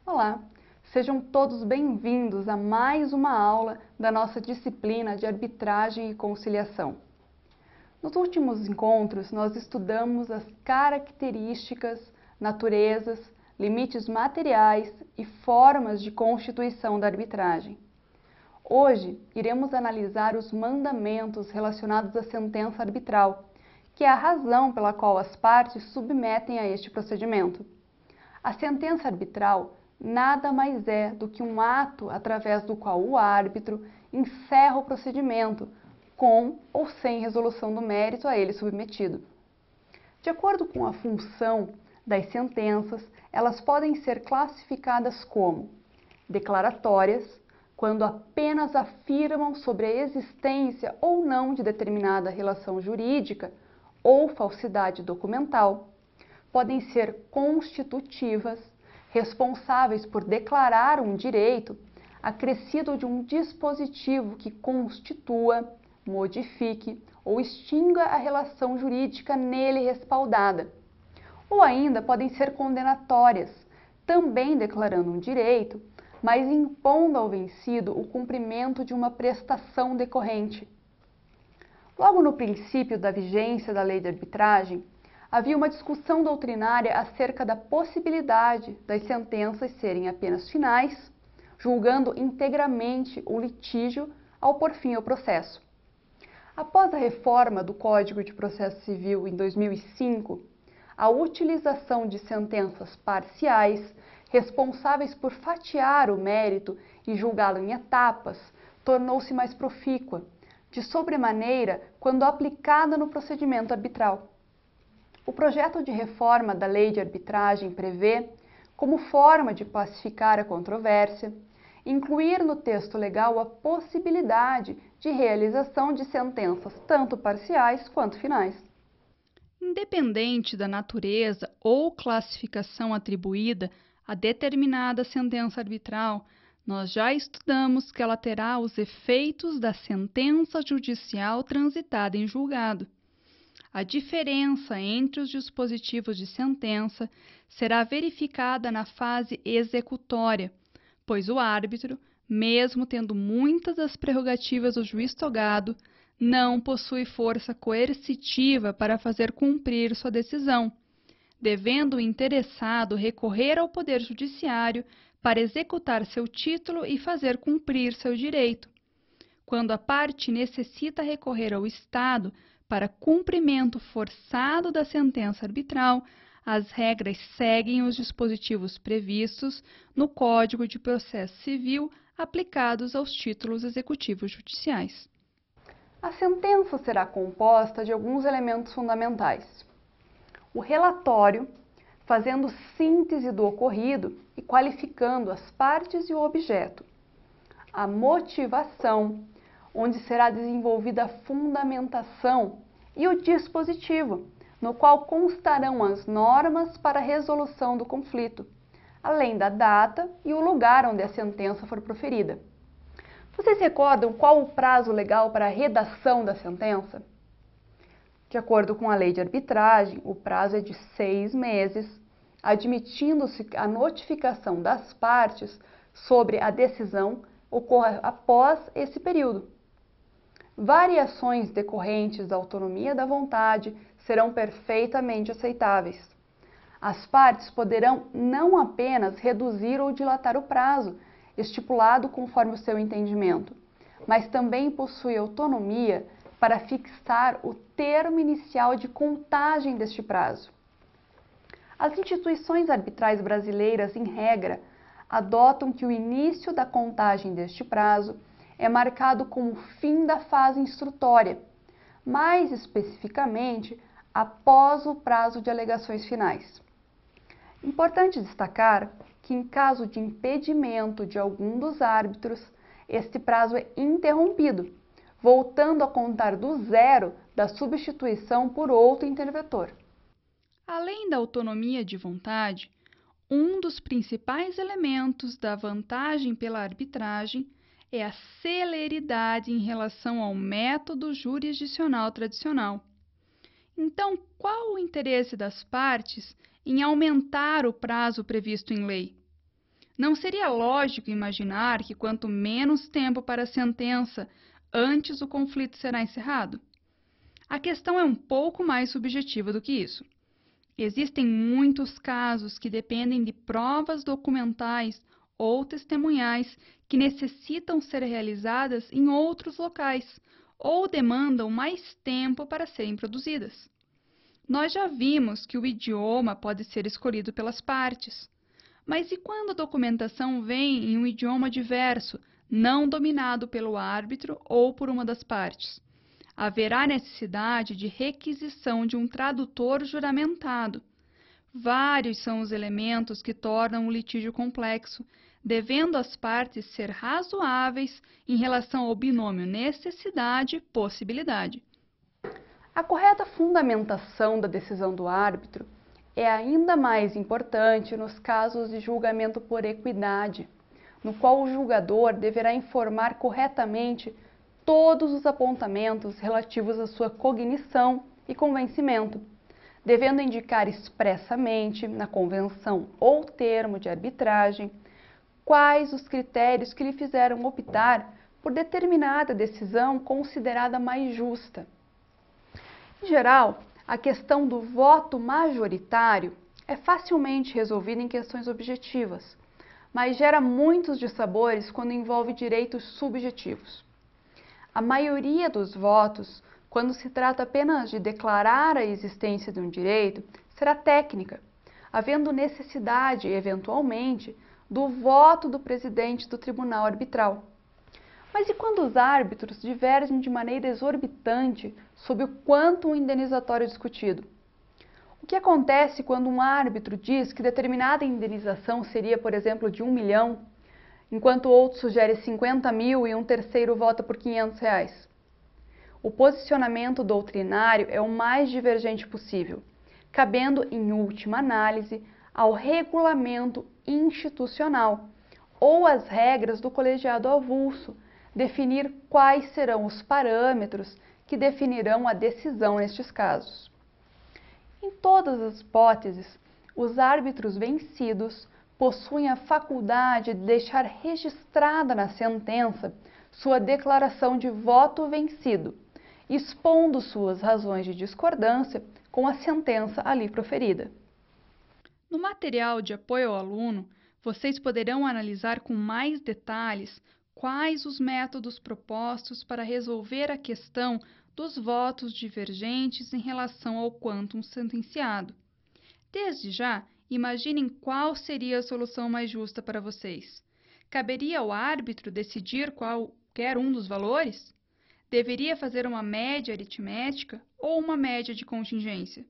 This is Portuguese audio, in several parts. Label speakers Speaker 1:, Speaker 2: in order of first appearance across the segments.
Speaker 1: Olá, sejam todos bem-vindos a mais uma aula da nossa disciplina de Arbitragem e Conciliação. Nos últimos encontros, nós estudamos as características, naturezas, limites materiais e formas de constituição da arbitragem. Hoje, iremos analisar os mandamentos relacionados à sentença arbitral, que é a razão pela qual as partes submetem a este procedimento. A sentença arbitral nada mais é do que um ato através do qual o árbitro encerra o procedimento, com ou sem resolução do mérito a ele submetido. De acordo com a função das sentenças, elas podem ser classificadas como declaratórias, quando apenas afirmam sobre a existência ou não de determinada relação jurídica ou falsidade documental. Podem ser constitutivas, responsáveis por declarar um direito acrescido de um dispositivo que constitua, modifique ou extinga a relação jurídica nele respaldada. Ou ainda podem ser condenatórias, também declarando um direito, mas impondo ao vencido o cumprimento de uma prestação decorrente. Logo no princípio da vigência da lei de arbitragem, havia uma discussão doutrinária acerca da possibilidade das sentenças serem apenas finais, julgando integramente o litígio ao pôr fim ao processo. Após a reforma do Código de Processo Civil em 2005, a utilização de sentenças parciais, responsáveis por fatiar o mérito e julgá-lo em etapas, tornou-se mais profícua, de sobremaneira quando aplicada no procedimento arbitral. O projeto de reforma da Lei de Arbitragem prevê, como forma de pacificar a controvérsia, incluir no texto legal a possibilidade de realização de sentenças tanto parciais quanto finais.
Speaker 2: Independente da natureza ou classificação atribuída a determinada sentença arbitral, nós já estudamos que ela terá os efeitos da sentença judicial transitada em julgado. A diferença entre os dispositivos de sentença será verificada na fase executória, pois o árbitro, mesmo tendo muitas das prerrogativas do juiz togado, não possui força coercitiva para fazer cumprir sua decisão, devendo o interessado recorrer ao Poder Judiciário para executar seu título e fazer cumprir seu direito. Quando a parte necessita recorrer ao Estado para cumprimento forçado da sentença arbitral, as regras seguem os dispositivos previstos no Código de Processo Civil aplicados aos títulos executivos judiciais.
Speaker 1: A sentença será composta de alguns elementos fundamentais. O relatório, fazendo síntese do ocorrido e qualificando as partes e o objeto. A motivação, onde será desenvolvida a fundamentação, e o dispositivo, no qual constarão as normas para a resolução do conflito, além da data e o lugar onde a sentença for proferida. Vocês recordam qual o prazo legal para a redação da sentença? De acordo com a lei de arbitragem, o prazo é de 6 meses, admitindo-se a notificação das partes sobre a decisão ocorra após esse período. Variações decorrentes da autonomia da vontade serão perfeitamente aceitáveis. As partes poderão não apenas reduzir ou dilatar o prazo, estipulado conforme o seu entendimento, mas também possui autonomia para fixar o termo inicial de contagem deste prazo. As instituições arbitrais brasileiras, em regra, adotam que o início da contagem deste prazo é marcado como o fim da fase instrutória, mais especificamente após o prazo de alegações finais. Importante destacar que, em caso de impedimento de algum dos árbitros, este prazo é interrompido, voltando a contar do zero da substituição por outro interventor.
Speaker 2: Além da autonomia de vontade, um dos principais elementos da vantagem pela arbitragem é a celeridade em relação ao método jurisdicional tradicional. Então, qual o interesse das partes em aumentar o prazo previsto em lei? Não seria lógico imaginar que quanto menos tempo para a sentença, antes o conflito será encerrado? A questão é um pouco mais subjetiva do que isso. Existem muitos casos que dependem de provas documentais ou testemunhais que necessitam ser realizadas em outros locais ou demandam mais tempo para serem produzidas. Nós já vimos que o idioma pode ser escolhido pelas partes. Mas e quando a documentação vem em um idioma diverso, não dominado pelo árbitro ou por uma das partes? Haverá necessidade de requisição de um tradutor juramentado. Vários são os elementos que tornam o litígio complexo, devendo as partes ser razoáveis em relação ao binômio necessidade-possibilidade.
Speaker 1: A correta fundamentação da decisão do árbitro é ainda mais importante nos casos de julgamento por equidade, no qual o julgador deverá informar corretamente todos os apontamentos relativos à sua cognição e convencimento, devendo indicar expressamente, na convenção ou termo de arbitragem, quais os critérios que lhe fizeram optar por determinada decisão considerada mais justa. Em geral, a questão do voto majoritário é facilmente resolvida em questões objetivas, mas gera muitos dissabores quando envolve direitos subjetivos. A maioria dos votos, quando se trata apenas de declarar a existência de um direito, será técnica, havendo necessidade, eventualmente, do voto do presidente do tribunal arbitral. Mas e quando os árbitros divergem de maneira exorbitante sobre o quanto um indenizatório discutido? O que acontece quando um árbitro diz que determinada indenização seria, por exemplo, de 1 milhão, enquanto outro sugere 50 mil e um terceiro vota por 500 reais? O posicionamento doutrinário é o mais divergente possível, cabendo, em última análise, ao regulamento institucional ou às regras do colegiado avulso, definir quais serão os parâmetros que definirão a decisão nestes casos. Em todas as hipóteses, os árbitros vencidos possuem a faculdade de deixar registrada na sentença sua declaração de voto vencido, expondo suas razões de discordância com a sentença ali proferida.
Speaker 2: No material de apoio ao aluno, vocês poderão analisar com mais detalhes quais os métodos propostos para resolver a questão dos votos divergentes em relação ao quantum sentenciado. Desde já, imaginem qual seria a solução mais justa para vocês. Caberia ao árbitro decidir qualquer um dos valores? Deveria fazer uma média aritmética ou uma média de contingência?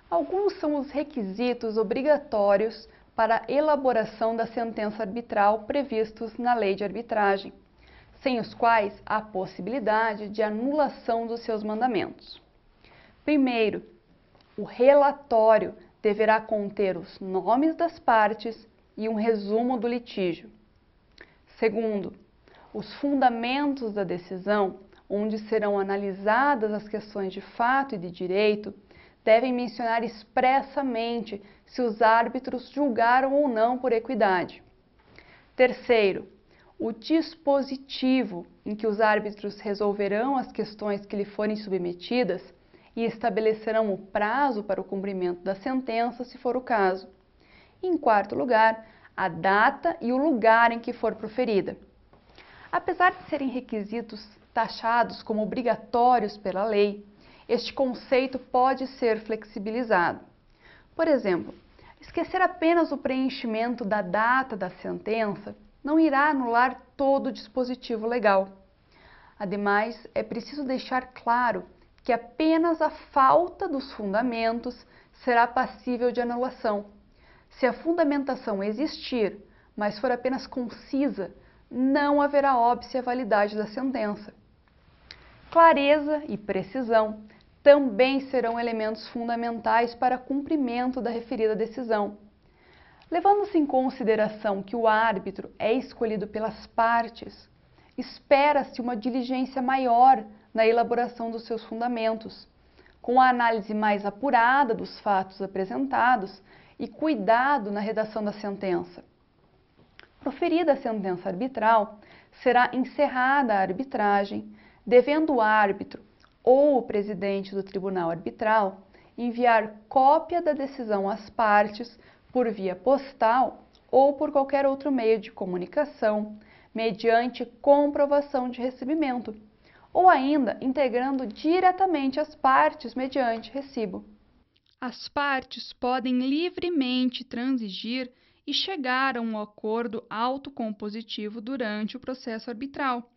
Speaker 1: Alguns são os requisitos obrigatórios para a elaboração da sentença arbitral previstos na lei de arbitragem, sem os quais há possibilidade de anulação dos seus mandamentos. Primeiro, o relatório deverá conter os nomes das partes e um resumo do litígio. Segundo, os fundamentos da decisão, onde serão analisadas as questões de fato e de direito, devem mencionar expressamente se os árbitros julgaram ou não por equidade. Terceiro, o dispositivo em que os árbitros resolverão as questões que lhe forem submetidas e estabelecerão o prazo para o cumprimento da sentença, se for o caso. E, em quarto lugar, a data e o lugar em que for proferida. Apesar de serem requisitos taxados como obrigatórios pela lei, este conceito pode ser flexibilizado. Por exemplo, esquecer apenas o preenchimento da data da sentença não irá anular todo o dispositivo legal. Ademais, é preciso deixar claro que apenas a falta dos fundamentos será passível de anulação. Se a fundamentação existir, mas for apenas concisa, não haverá óbice à validade da sentença. Clareza e precisão também serão elementos fundamentais para cumprimento da referida decisão. Levando-se em consideração que o árbitro é escolhido pelas partes, espera-se uma diligência maior na elaboração dos seus fundamentos, com a análise mais apurada dos fatos apresentados e cuidado na redação da sentença. Proferida a sentença arbitral, será encerrada a arbitragem, devendo o árbitro ou o presidente do tribunal arbitral enviar cópia da decisão às partes por via postal ou por qualquer outro meio de comunicação, mediante comprovação de recebimento, ou ainda integrando diretamente as partes mediante recibo.
Speaker 2: As partes podem livremente transigir e chegar a um acordo autocompositivo durante o processo arbitral.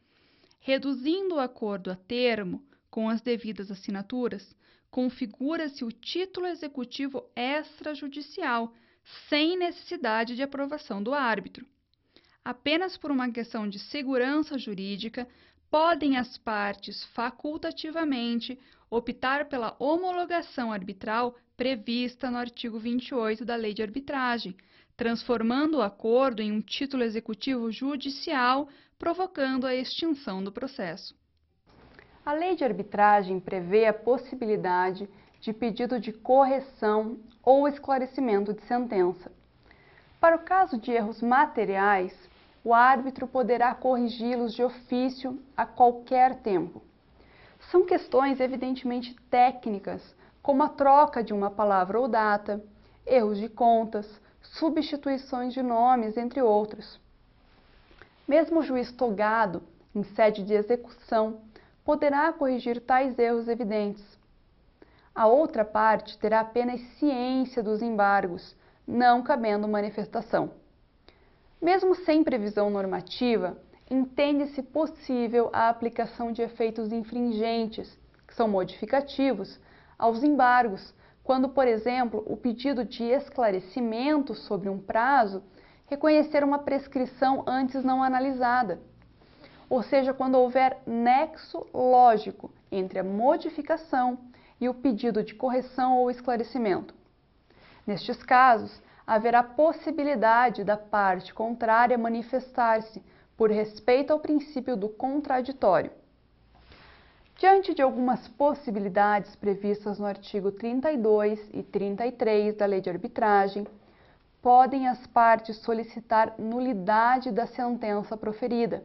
Speaker 2: Reduzindo o acordo a termo, com as devidas assinaturas, configura-se o título executivo extrajudicial, sem necessidade de aprovação do árbitro. Apenas por uma questão de segurança jurídica, podem as partes facultativamente optar pela homologação arbitral prevista no artigo 28 da Lei de Arbitragem, transformando o acordo em um título executivo judicial, provocando a extinção do processo.
Speaker 1: A Lei de Arbitragem prevê a possibilidade de pedido de correção ou esclarecimento de sentença. Para o caso de erros materiais, o árbitro poderá corrigi-los de ofício a qualquer tempo. São questões evidentemente técnicas, como a troca de uma palavra ou data, erros de contas, substituições de nomes, entre outros. Mesmo o juiz togado, em sede de execução, poderá corrigir tais erros evidentes. A outra parte terá apenas ciência dos embargos, não cabendo manifestação. Mesmo sem previsão normativa, entende-se possível a aplicação de efeitos infringentes, que são modificativos, aos embargos, quando, por exemplo, o pedido de esclarecimento sobre um prazo reconhecer uma prescrição antes não analisada, ou seja, quando houver nexo lógico entre a modificação e o pedido de correção ou esclarecimento. Nestes casos, haverá possibilidade da parte contrária manifestar-se por respeito ao princípio do contraditório. Diante de algumas possibilidades previstas no artigo 32 e 33 da Lei de Arbitragem, podem as partes solicitar nulidade da sentença proferida.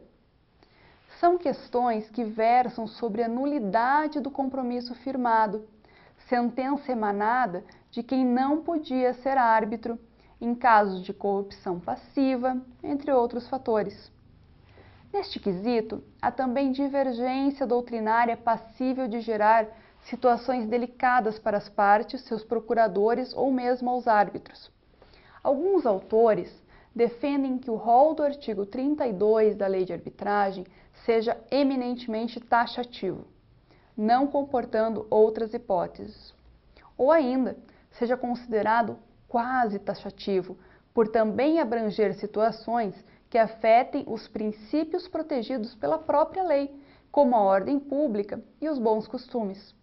Speaker 1: São questões que versam sobre a nulidade do compromisso firmado, sentença emanada de quem não podia ser árbitro, em casos de corrupção passiva, entre outros fatores. Neste quesito, há também divergência doutrinária passível de gerar situações delicadas para as partes, seus procuradores ou mesmo aos árbitros. Alguns autores defendem que o rol do artigo 32 da Lei de Arbitragem seja eminentemente taxativo, não comportando outras hipóteses. Ou ainda, seja considerado quase taxativo, por também abranger situações que afetem os princípios protegidos pela própria lei, como a ordem pública e os bons costumes.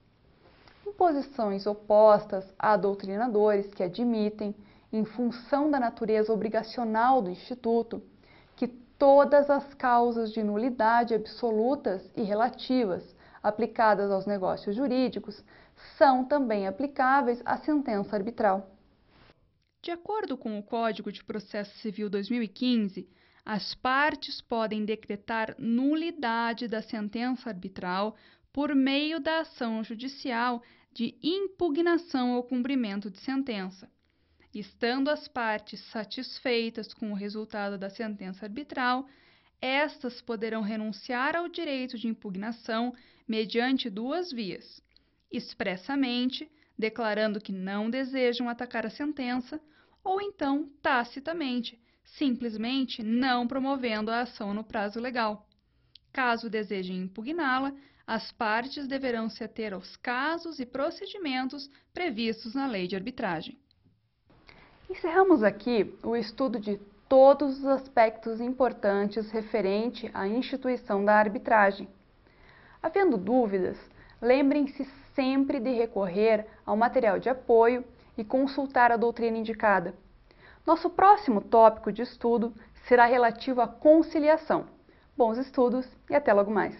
Speaker 1: Em posições opostas, há doutrinadores que admitem, em função da natureza obrigacional do Instituto, que todas as causas de nulidade absolutas e relativas aplicadas aos negócios jurídicos são também aplicáveis à sentença arbitral.
Speaker 2: De acordo com o Código de Processo Civil 2015, as partes podem decretar nulidade da sentença arbitral por meio da ação judicial de impugnação ao cumprimento de sentença. Estando as partes satisfeitas com o resultado da sentença arbitral, estas poderão renunciar ao direito de impugnação mediante duas vias: expressamente, declarando que não desejam atacar a sentença, ou então tacitamente, simplesmente não promovendo a ação no prazo legal. Caso desejem impugná-la, as partes deverão se ater aos casos e procedimentos previstos na Lei de Arbitragem.
Speaker 1: Encerramos aqui o estudo de todos os aspectos importantes referente à instituição da arbitragem. Havendo dúvidas, lembrem-se sempre de recorrer ao material de apoio e consultar a doutrina indicada. Nosso próximo tópico de estudo será relativo à conciliação. Bons estudos e até logo mais!